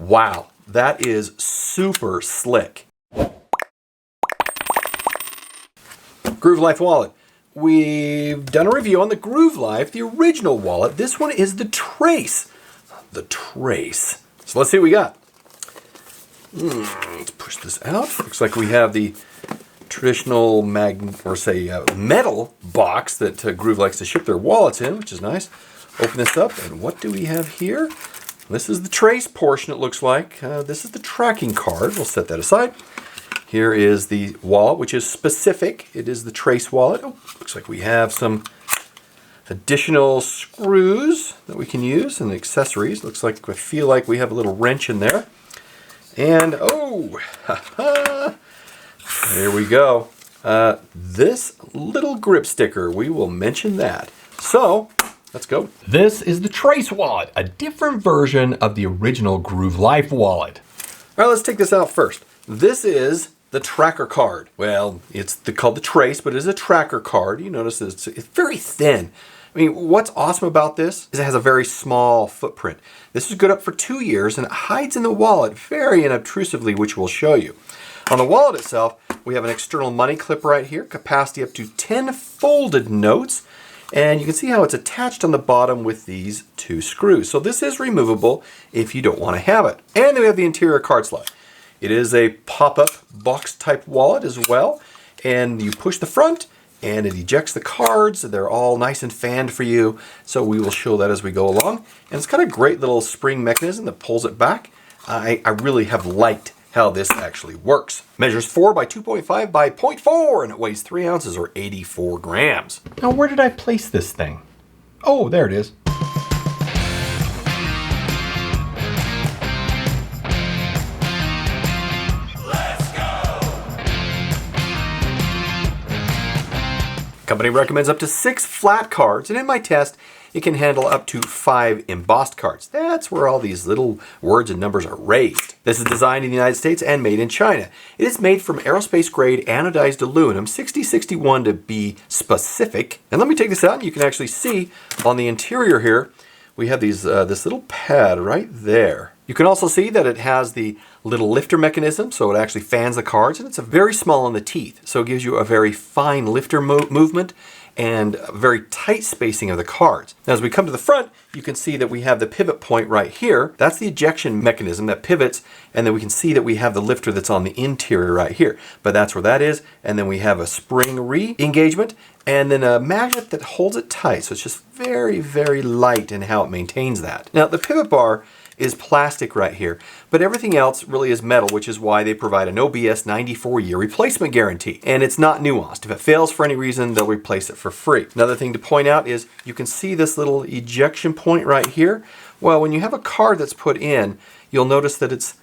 Wow, that is super slick. Groove Life wallet. We've done a review on the Groove Life, the original wallet. This one is the Trace. The Trace. So let's see what we got. Let's push this out. Looks like we have the traditional metal box that Groove likes to ship their wallets in, which is nice. Open this up, and what do we have here? This is the Trace portion, it looks like. This is the tracking card. We'll set that aside. Here is the wallet, which is specific. It is the Trace wallet. Oh, looks like we have some additional screws that we can use and accessories. Looks like I feel like we have a little wrench in there. And oh, there we go. This little grip sticker, we will mention that. So, let's go. This is the Trace wallet, a different version of the original Groove Life wallet. All right, let's take this out first. This is the tracker card. Well, it's called the Trace, but it is a tracker card. You notice it's very thin. I mean, what's awesome about this is it has a very small footprint. This is good up for 2 years, and it hides in the wallet very unobtrusively, which we'll show you. On the wallet itself, we have an external money clip right here, capacity up to 10 folded notes. And you can see how it's attached on the bottom with these 2 screws. So this is removable if you don't want to have it. And then we have the interior card slot. It is a pop-up box type wallet as well. And you push the front and it ejects the cards. They're all nice and fanned for you. So we will show that as we go along. And it's got a great little spring mechanism that pulls it back. I really have liked how this actually works. Measures 4 by 2.5 by 0.4 and it weighs 3 ounces or 84 grams. Now where did I place this thing? Oh, there it is. Let's go! Company recommends up to 6 flat cards, and in my test, it can handle up to 5 embossed cards. That's where all these little words and numbers are raised. This is designed in the United States and made in China. It is made from aerospace grade anodized aluminum, 6061 to be specific. And let me take this out and you can actually see on the interior here, we have these this little pad right there. You can also see that it has the little lifter mechanism, so it actually fans the cards, and it's very small on the teeth, so it gives you a very fine lifter movement and very tight spacing of the cards. Now as we come to the front, you can see that we have the pivot point right here. That's the ejection mechanism that pivots, and then we can see that we have the lifter that's on the interior right here. But that's where that is, and then we have a spring re-engagement, and then a magnet that holds it tight. So it's just very, very light in how it maintains that. Now the pivot bar is plastic right here, but everything else really is metal, which is why they provide an OBS 94-year replacement guarantee. And it's not nuanced. If it fails for any reason, they'll replace it for free. Another thing to point out is you can see this little ejection point right here. Well, when you have a card that's put in, you'll notice that it's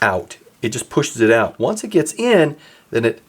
out. It just pushes it out. Once it gets in, then it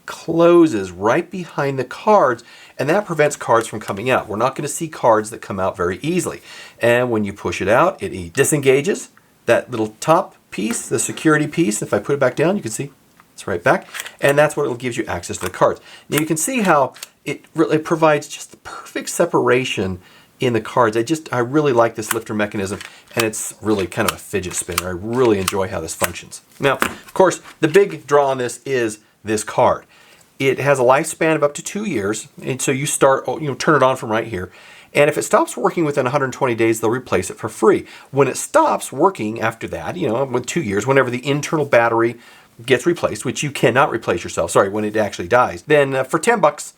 closes right behind the cards, and that prevents cards from coming out. We're not going to see cards that come out very easily. And when you push it out, it disengages that little top piece, the security piece. If I put it back down, you can see it's right back, and that's what gives you access to the cards. Now you can see how it really provides just the perfect separation in the cards. I really like this lifter mechanism, and it's really kind of a fidget spinner. I really enjoy how this functions. Now, of course, the big draw on this is this card. It has a lifespan of up to 2 years, and so you turn it on from right here. And if it stops working within 120 days, they'll replace it for free. When it stops working after that, with 2 years, whenever the internal battery gets replaced, which you cannot replace yourself, when it actually dies, then for 10 bucks,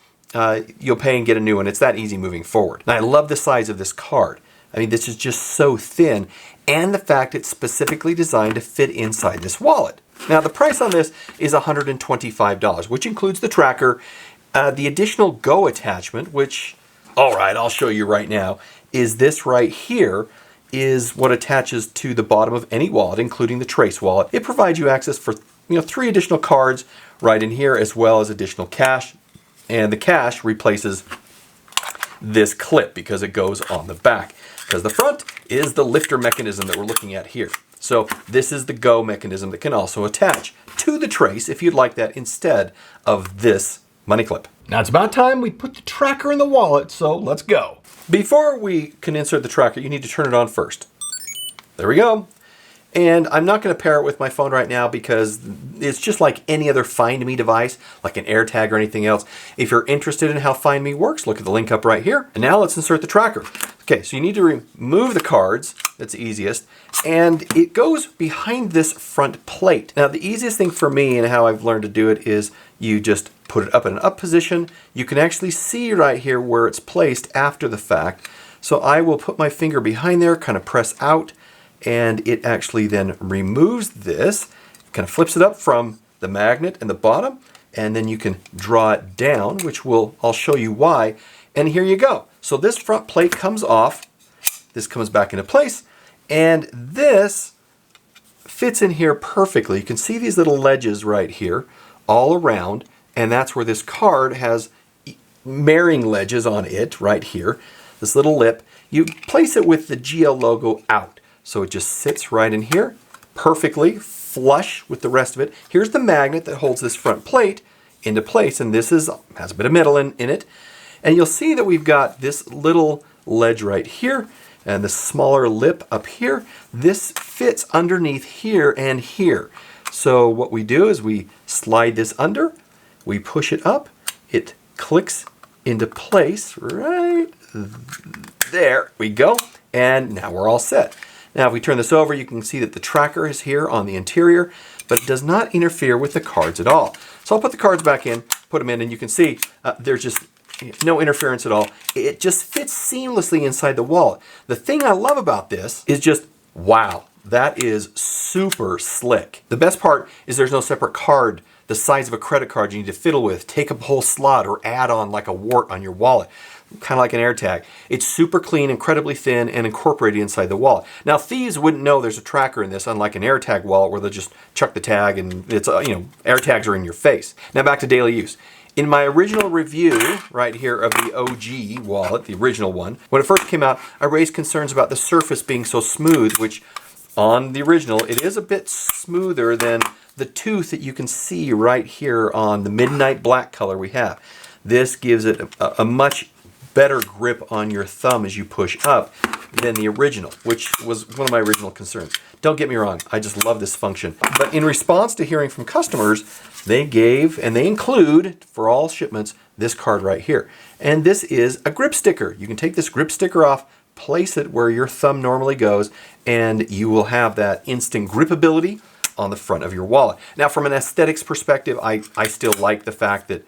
you'll pay and get a new one. It's that easy moving forward. And I love the size of this card. I mean, this is just so thin, and the fact it's specifically designed to fit inside this wallet. Now, the price on this is $125, which includes the tracker, the additional Go attachment, which, all right, I'll show you right now, is this right here, is what attaches to the bottom of any wallet, including the Trace wallet. It provides you access for 3 additional cards right in here, as well as additional cash, and the cash replaces this clip because it goes on the back. Because the front is the lifter mechanism that we're looking at here. So this is the Go mechanism that can also attach to the Trace if you'd like that instead of this money clip. Now it's about time we put the tracker in the wallet, so let's go. Before we can insert the tracker, you need to turn it on first. There we go. And I'm not going to pair it with my phone right now because it's just like any other Find Me device, like an AirTag or anything else. If you're interested in how Find Me works, look at the link up right here. And now let's insert the tracker. Okay, so you need to remove the cards. That's easiest. And it goes behind this front plate. Now, the easiest thing for me and how I've learned to do it is you just put it up in an up position. You can actually see right here where it's placed after the fact. So I will put my finger behind there, kind of press out, and it actually then removes this, kind of flips it up from the magnet in the bottom, and then you can draw it down, which I'll show you why. And here you go. So this front plate comes off, this comes back into place, and this fits in here perfectly. You can see these little ledges right here all around, and that's where this card has marrying ledges on it right here, this little lip. You place it with the GL logo out. So it just sits right in here, perfectly flush with the rest of it. Here's the magnet that holds this front plate into place, and this has a bit of metal in it. And you'll see that we've got this little ledge right here, and the smaller lip up here. This fits underneath here and here. So what we do is we slide this under, we push it up, it clicks into place right there. We go, and now we're all set. Now if we turn this over, you can see that the tracker is here on the interior, but it does not interfere with the cards at all. So I'll put the cards back in, put them in, and you can see there's just no interference at all. It just fits seamlessly inside the wallet. The thing I love about this is just, wow, that is super slick. The best part is there's no separate card the size of a credit card you need to fiddle with, take up a whole slot, or add on like a wart on your wallet. Kind of like an AirTag. It's super clean, incredibly thin, and incorporated inside the wallet. Now, thieves wouldn't know there's a tracker in this, unlike an AirTag wallet where they'll just chuck the tag and it's, AirTags are in your face. Now back to daily use. In my original review right here of the OG wallet, the original one, when it first came out, I raised concerns about the surface being so smooth, which on the original, it is a bit smoother than the tooth that you can see right here on the midnight black color we have. This gives it a much better grip on your thumb as you push up than the original, which was one of my original concerns. Don't get me wrong, I just love this function. But in response to hearing from customers, they gave, and they include, for all shipments, this card right here. And this is a grip sticker. You can take this grip sticker off, place it where your thumb normally goes, and you will have that instant gripability on the front of your wallet. Now, from an aesthetics perspective, I still like the fact that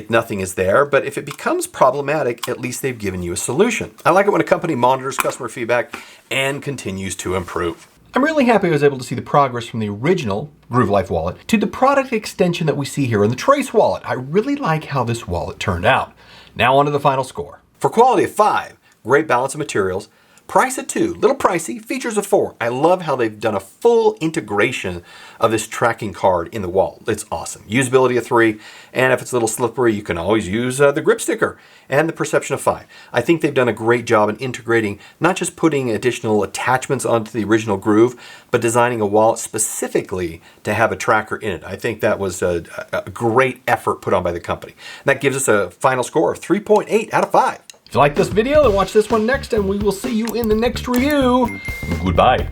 nothing is there, but if it becomes problematic, at least they've given you a solution. I like it when a company monitors customer feedback and continues to improve. I'm really happy I was able to see the progress from the original Groove Life wallet to the product extension that we see here in the Trace wallet. I really like how this wallet turned out. Now on to the final score. For quality of 5, great balance of materials. Price of 2, little pricey, features of 4. I love how they've done a full integration of this tracking card in the wallet. It's awesome. Usability of 3, and if it's a little slippery, you can always use the grip sticker, and the perception of 5. I think they've done a great job in integrating, not just putting additional attachments onto the original Groove, but designing a wallet specifically to have a tracker in it. I think that was a great effort put on by the company. And that gives us a final score of 3.8 out of 5. If you like this video, then watch this one next, and we will see you in the next review. Goodbye.